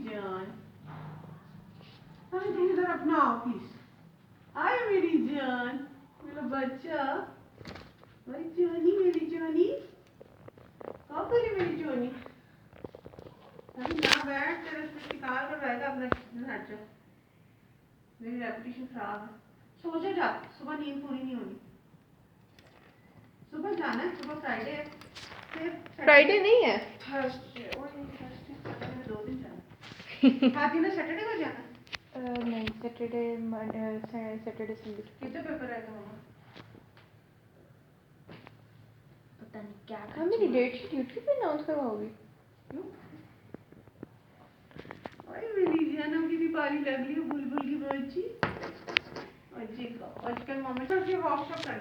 जान, अरे तुम इधर अपना ऑफिस आए मेरी जान, मेरा बच्चा, भाई जानी मेरी जानी, कहाँ गई मेरी जानी? अभी यहाँ बैठ, तेरे से निकाल कर रहेगा अपना हट जा, मेरी रेपुटेशन खराब है। सो जा, सुबह नींद पूरी नहीं होनी, सुबह जाना है, सुबह फ्राइडे है, फ्राइडे नहीं है, थर्सडे, में 2 दिन जाना। हाँ ना सैटरडे को जाना। नहीं सैटरडे सैटरडे संडे कितने पेपर रहेगा मामा? पता नहीं क्या हाँ मेरी डेट शीट यूट्यूब पे अनाउंस करवाओगी? क्यों? अरे मेरी जानम की भी पारी लग रही है, बुलबुल की बच्ची। अजी का आजकल मामा तो वर्कशॉप करना है।